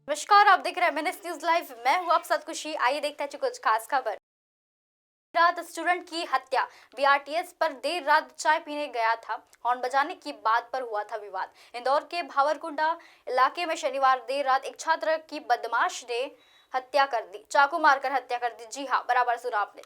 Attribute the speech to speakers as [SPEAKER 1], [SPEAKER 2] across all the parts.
[SPEAKER 1] नमस्कार, आप देख रहे हैं एमएनएस न्यूज लाइव। मैं हूं आप साथ खुशी। आइए देखते हैं कुछ खास खबर। रात स्टूडेंट की हत्या। बीआरटीएस पर देर रात चाय पीने गया था, हॉर्न बजाने की बात पर हुआ था विवाद। इंदौर के भावरकुंडा इलाके में शनिवार देर रात एक छात्र की बदमाश ने हत्या कर दी, चाकू मारकर हत्या कर दी। जी हाँ, बराबर सुना आपने।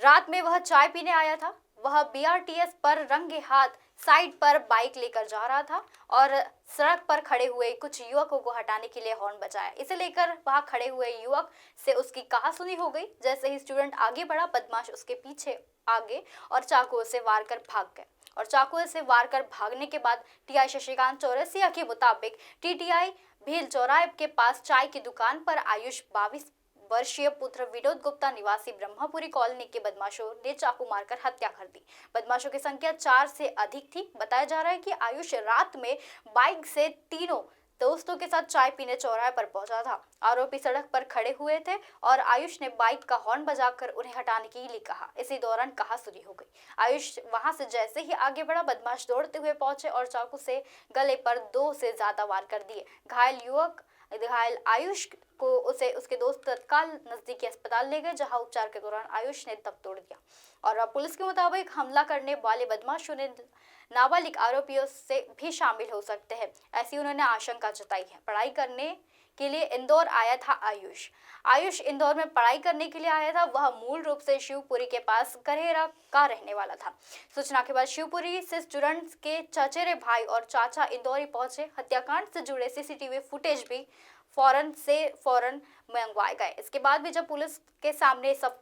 [SPEAKER 1] रात में वह चाय पीने आया था। वह बीआरटीएस पर रंगे हाथ साइड पर बाइक लेकर जा रहा था और सड़क पर खड़े हुए कुछ युवकों को हटाने के लिए हॉर्न बजाया। इसे लेकर वहां खड़े हुए युवक से उसकी कहासुनी हो गई। जैसे ही स्टूडेंट आगे बढ़ा, बदमाश उसके पीछे आगे और चाकू से वार कर भाग गए। और चाकू से वार कर भागने के बाद टीआई शशिकांत चौरसिया के मुताबिक टीटीआई भील चौराहे के पास चाय की दुकान पर आयुष 22 वर्षीय पुत्र विनोद गुप्ता निवासी ब्रह्मपुरी कॉलोनी के बदमाशों ने चाकू मारकर हत्या कर दी। बदमाशों की संख्या 4 से अधिक थी। बताया जा रहा है कि आयुष रात में बाइक से तीनों दोस्तों के साथ चाय पीने चौराहे पर पहुंचा था। आरोपी सड़क पर खड़े हुए थे और आयुष ने बाइक का हॉर्न बजाकर उन्हें हटाने के लिए कहा। इसी दौरान कहासुनी हो गई। आयुष वहां से जैसे ही आगे बढ़ा, बदमाश दौड़ते हुए पहुंचे और चाकू से गले पर 2 से ज्यादा वार कर दिए। घायल आयुष को उसके दोस्त तत्काल नजदीकी अस्पताल ले गए, जहां उपचार के दौरान आयुष ने दम तोड़ दिया। और पुलिस के मुताबिक हमला करने वाले बदमाशों ने नाबालिग आरोपियों से भी शामिल हो सकते हैं, ऐसी उन्होंने आशंका जताई है। पढ़ाई करने के लिए इंदौर आया था आयुष इंदौर में पढ़ाई करने के लिए आया था। वह मूल रूप से शिवपुरी के पास करेरा का रहने वाला था। सूचना के बाद शिवपुरी से स्टूडेंट्स के चचेरे भाई और चाचा इंदौरी पहुंचे। हत्याकांड से जुड़े सीसीटीवी फुटेज भी फौरन मंगवाए गए। इसके बाद भी जब पुलिस के सामने सब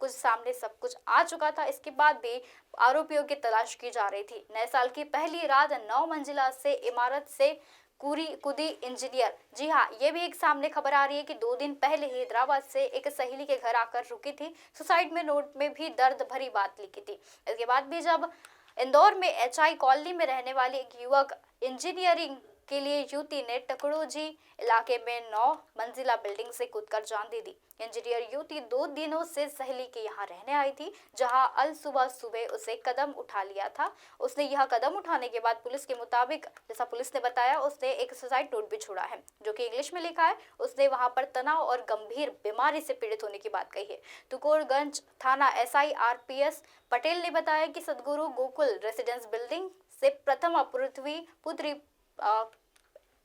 [SPEAKER 1] कुछ आ चुका था, इसके बाद भी आरोपियों की तलाश की जा रही थी। नए साल की पहली रात 9 मंजिला से इमारत से कूदी इंजीनियर। जी हाँ, ये भी एक सामने खबर आ रही है कि 2 दिन पहले ही हैदराबाद से एक सहेली के घर आकर रुकी थी। सुसाइड में नोट में भी दर्द भरी बात लिखी थी। इसके बाद भी जब इंदौर में एचआई कॉलोनी में रहने वाली एक युवक इंजीनियरिंग के लिए युवती ने टकड़ोजी इलाके में 9 मंजिला बिल्डिंग से कूदकर जान दे दी। इंजीनियर युवती 2 दिनों से सहेली के यहाँ रहने आई थी, जहां अल सुबह उसे कदम उठा लिया था। उसने यह कदम उठाने के बाद पुलिस के मुताबिक, जैसा पुलिस ने बताया, उसने एक सुसाइड नोट भी छोड़ा है, जो कि इंग्लिश में लिखा है। उसने वहां पर तनाव और गंभीर बीमारी से पीड़ित होने की बात कही है। तुकोरगंज थाना एसआई आरपीएस पटेल ने बताया कि सदगुरु गोकुल रेसिडेंस बिल्डिंग से प्रथम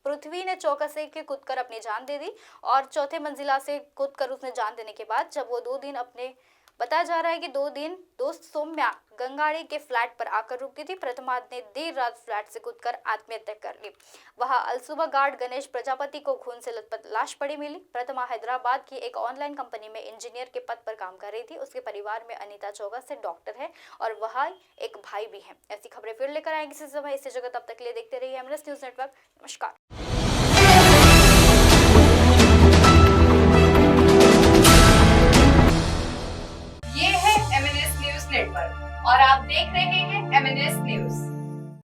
[SPEAKER 1] पृथ्वी ने चौकसे के कूदकर अपनी जान दे दी और चौथे मंजिला से कूदकर उसने जान देने के बाद जब वो 2 दिन बताया जा रहा है कि 2 दिन दोस्त सौम्या गंगाड़ी के फ्लैट पर आकर रुकी थी। प्रथमा ने देर रात फ्लैट से कूदकर आत्महत्या कर ली। वहां अलसुबा गार्ड गणेश प्रजापति को खून से लथपथ लाश पड़ी मिली। प्रथमा हैदराबाद की एक ऑनलाइन कंपनी में इंजीनियर के पद पर काम कर रही थी। उसके परिवार में अनीता चौकसे डॉक्टर है और वह एक भाई भी है। ऐसी खबरें फिर लेकर आएंगे इसी समय, इसी जगह। तब तक के लिए देखते रहिए एमएनएस न्यूज नेटवर्क। नमस्कार।